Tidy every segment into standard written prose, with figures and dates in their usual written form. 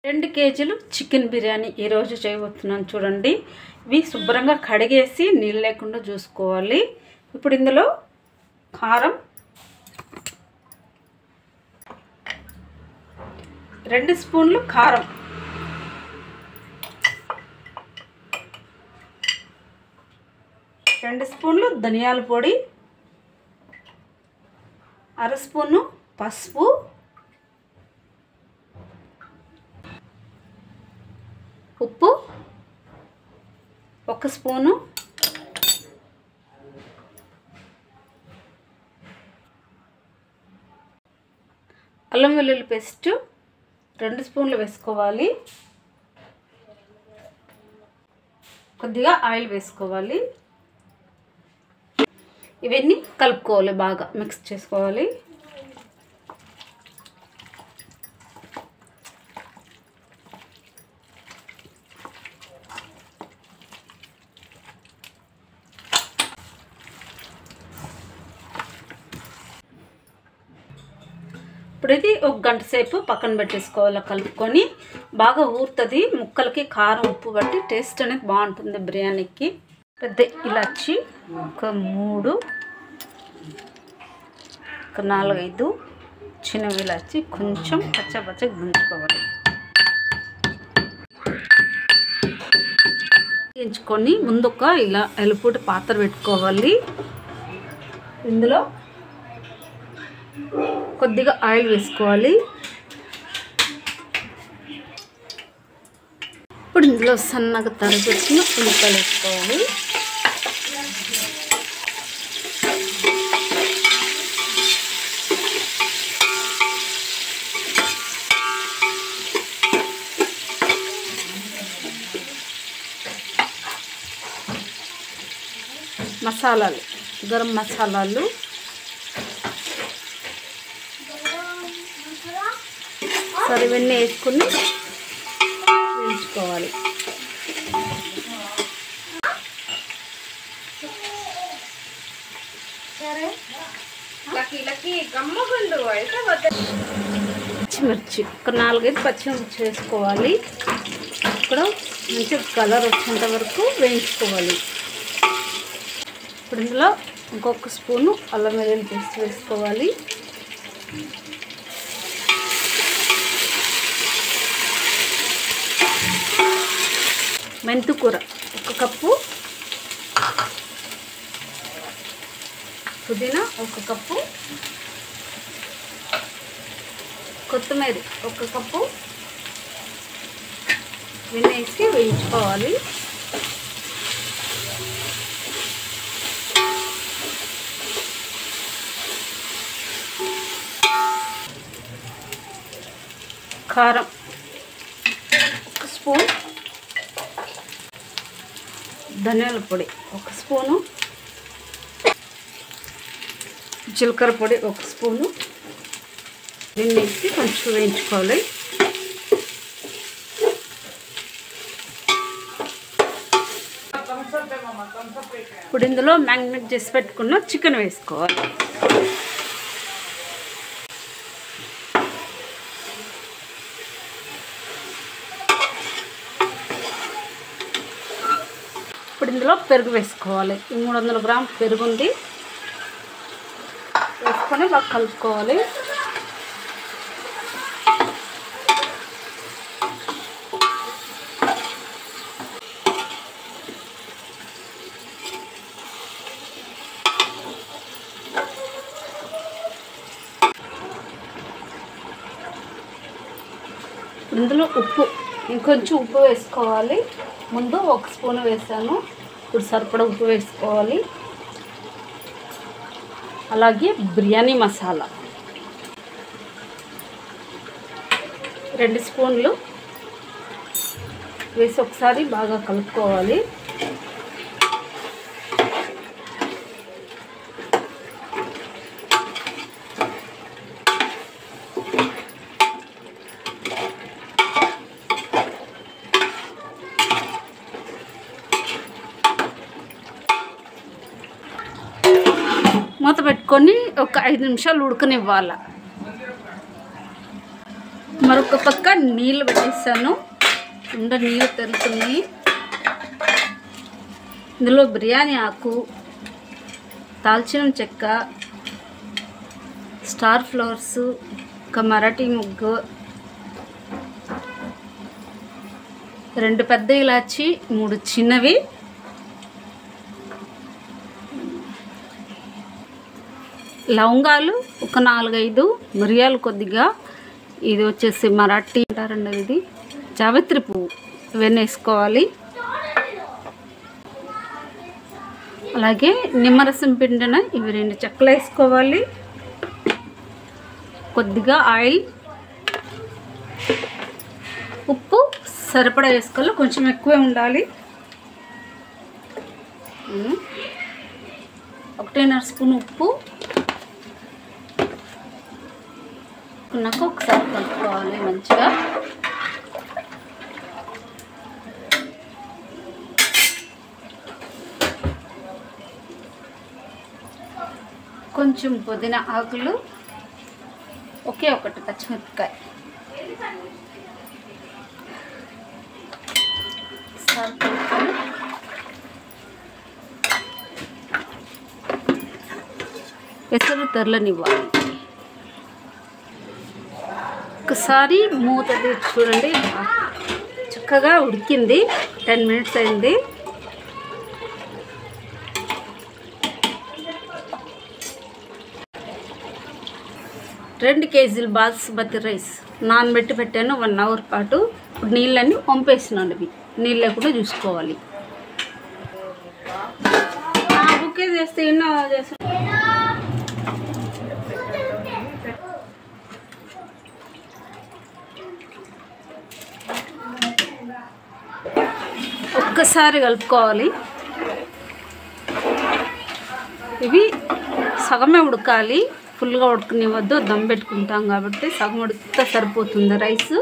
2 కేజీలు చికెన్ బిర్యానీ ఈ రోజు చేయబోతున్నాను చూడండి. ఇవి శుభ్రంగా కడిగేసి నీళ్ళు లేకుండా చూసుకోవాలి. ఇప్పుడు ఇందులో కారం 2 స్పూన్లు కారం, 2 స్పూన్లు ధనియాల పొడి, 1/2 స్పూను పసుపు, ఉప్పు 1 స్పూను, అల్లం వెల్లుల్లి పేస్ట్ 2 స్పూన్లు వేసుకోవాలి. కొద్దిగా ఆయిల్ వేసుకోవాలి. ఇవన్నీ కలుపుకోవాలి, బాగా మిక్స్ చేసుకోవాలి. ఇప్పుడు ఇది 1 గంట సేపు పక్కన పెట్టేసుకోవాలి. కలుపుకొని బాగా ఊరుతుంది. ముక్కలకి కారం ఉప్పు బట్టి టేస్ట్ అనేది బాగుంటుంది బిర్యానీకి. పెద్ద ఇలాచి ఒక 3, ఒక 4-5 చిన్న ఇలాచి కొంచెం పచ్చగా దంచుకోవాలి. వేయించుకొని ముందు ఒక ఇలా ఎలుపుటి పాత్ర పెట్టుకోవాలి. ఇందులో కొద్దిగా ఆయిల్ వేసుకోవాలి. ఇప్పుడు ఇందులో సన్నగా తరిగొచ్చిన ఉల్లిపాయలు వేసుకోవాలి. మసాలాలు, గరం మసాలాలు, సరే ఇవన్నీ వేసుకుని వేయించుకోవాలి. పచ్చిమిర్చి ఒక 4-5 పచ్చిమిర్చి వేసుకోవాలి. ఇక్కడ మంచి కలర్ వచ్చేంత వరకు వేయించుకోవాలి. ఇప్పుడు ఇందులో ఇంకొక స్పూను అల్లం వెల్లుల్లి పేస్ట్ వేసుకోవాలి. మెంతికూర 1 కప్పు, పుదీనా 1 కప్పు, కొత్తిమీర 1 కప్పు వేసి వేయించుకోవాలి. కారం 1 స్పూన్, ధనియాల పొడి 1 స్పూను, జీలకర్ర పొడి 1 స్పూను దీన్ని వేసి కొంచెం వేయించుకోవాలి. ఇప్పుడు ఇందులో మ్యారినేట్ చేసి పెట్టుకున్న చికెన్ వేసుకోవాలి. ఇప్పుడు ఇందులో పెరుగు వేసుకోవాలి. 300 గ్రాముల పెరుగు ఉంది, వేసుకొని బాగా కలుపుకోవాలి. ఇందులో ఉప్పు, ఇంకొంచెం ఉప్పు వేసుకోవాలి. ముందు 1 స్పూన్ వేసాను, ఇప్పుడు సరిపడా ఉప్పు వేసుకోవాలి. అలాగే బిర్యానీ మసాలా 2 స్పూన్లు వేసి ఒకసారి బాగా కలుపుకోవాలి. మూత పెట్టుకొని ఒక 5 నిమిషాలు ఉడకనివ్వాలి. మరొక పక్క నీళ్ళు పెట్టేస్తాను. నీళ్ళు తెరుతున్నాయి. ఇందులో బిర్యానీ ఆకు, దాల్చిన చెక్క, స్టార్ ఫ్లవర్స్, ఒక మరాఠీ ముగ్గు, 2 పెద్ద ఇలాచి, 3 చిన్నవి, లవంగాలు ఒక 4-5, మిరియాలు కొద్దిగా, ఇది వచ్చేసి మరాఠీ అంటారండి, ఇది జావిత్రి పువ్వు, ఇవన్నీ వేసుకోవాలి. అలాగే నిమ్మరసం పిండిన ఇవి 2 చెక్కలు వేసుకోవాలి. కొద్దిగా ఆయిల్, ఉప్పు సరిపడా వేసుకోవాలి, కొంచెం ఎక్కువే ఉండాలి. 1.5 స్పూన్ ఉప్పు నాకు ఒకసారి కలుపుకోవాలి మంచిగా. కొంచెం పుదీనా ఆకులు, ఒకే ఒకటి పచ్చిమిరపకాయ, ఎసరు తెరలనివ్వాలి. ఒకసారి మూత తీసి చూడండి, చక్కగా ఉడికింది. 10 మినిట్స్ అయింది. రెండు కేజీలు బాస్మతి రైస్ నానబెట్టి పెట్టాను 1 అవర్ పాటు. ఇప్పుడు నీళ్ళన్నీ పంపేసినాను. ఇవి నీళ్ళు లేకుండా చూసుకోవాలి. బుకే చేస్తే ఎన్నో చేస్తాను. ఒక్కసారి కలుపుకోవాలి. ఇవి సగమే ఉడకాలి, ఫుల్గా ఉడకనివ్వద్దు. దమ్ పెట్టుకుంటాం కాబట్టి సగం ఉడికితే సరిపోతుంది రైస్.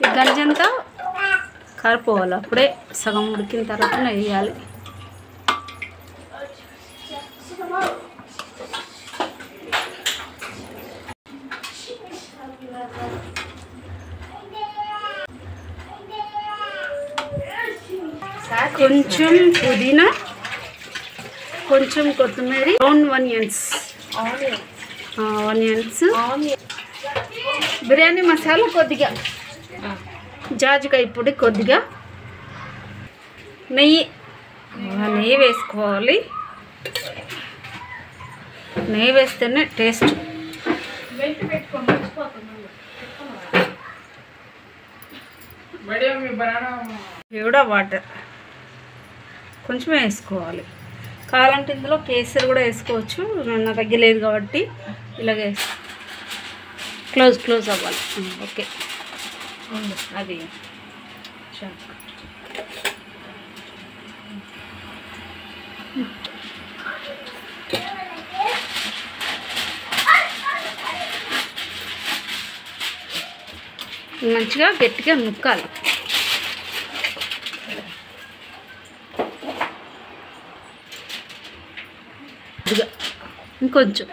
ఈ గంజంతా కారిపోవాలి. అప్పుడే సగం ఉడికిన తర్వాత వేయాలి. కొంచెం పుదీనా, కొంచెం కొత్తిమీర, బ్రౌన్ ఆనియన్స్, బిర్యానీ మసాలా కొద్దిగా, జాజికాయ పొడి కొద్దిగా, నెయ్యి వేసుకోవాలి. నెయ్యి వేస్తేనే టేస్ట్. కూడా వాటర్ కొంచెం వేసుకోవాలి. కావాలంటే ఇందులో కేసరి కూడా వేసుకోవచ్చు. నా దగ్గర లేదు కాబట్టి ఇలాగే క్లోజ్ అవ్వాలి. ఓకే, అది మంచిగా గట్టిగా నొక్కాలి. ఇంకొంచెం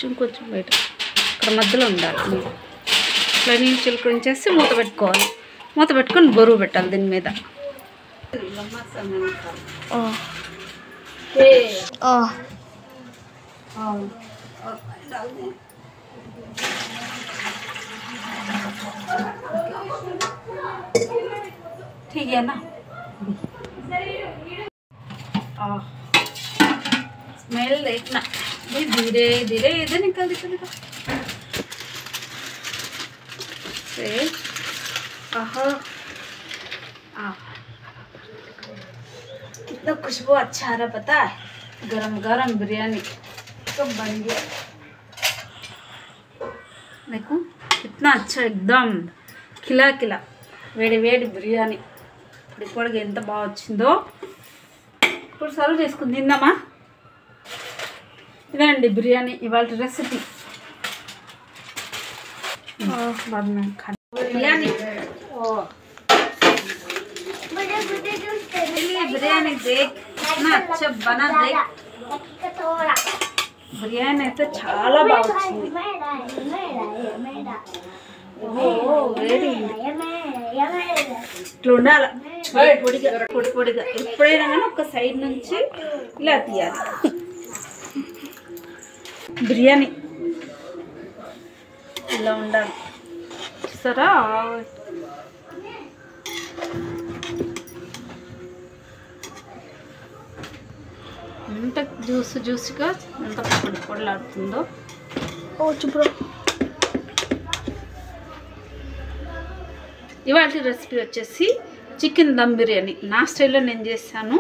ఇంకొంచెం బయట ఇక్కడ మధ్యలో ఉండాలి. ఇట్లా నీళ్ళు చిలుకరించేసి మూత పెట్టుకోవాలి. మూత పెట్టుకొని బరువు పెట్టాలి దీని మీద. ठीक है ना? स्मेल देखना, धीरे धीरे इधर निकल से। इतना खुशबू अच्छा आ रहा, पता है? गरम गरम बिरयानी तो बन गया। देखो कितना अच्छा, एकदम खिला खिला వేడి వేడి బిర్యానీ ఇప్పటికి ఎంత బాగా వచ్చిందో. ఇప్పుడు సర్వ్ చేసుకుని తిందామా? ఇదేనండి బిర్యానీ ఇవాళ రెసిపీ. बिरयानी बिरयानी देख कितना अच्छा बना देख బిర్యానీ అయితే చాలా బాగా వచ్చింది వేడి ఇట్లా ఉండాలి పొడిగా పొడి పొడిగా ఎప్పుడైనా కానీ ఒక సైడ్ నుంచి ఇలా తీయాలి బిర్యానీ ఇలా ఉండాలి చూసారా ఎంత జ్యూస్గా ఎంత పొడి పొడిలాడుతుందో ఇవాళ రెసిపీ వచ్చేసి చికెన్ దమ్ బిర్యానీ నా స్టైల్లో నేను చేశాను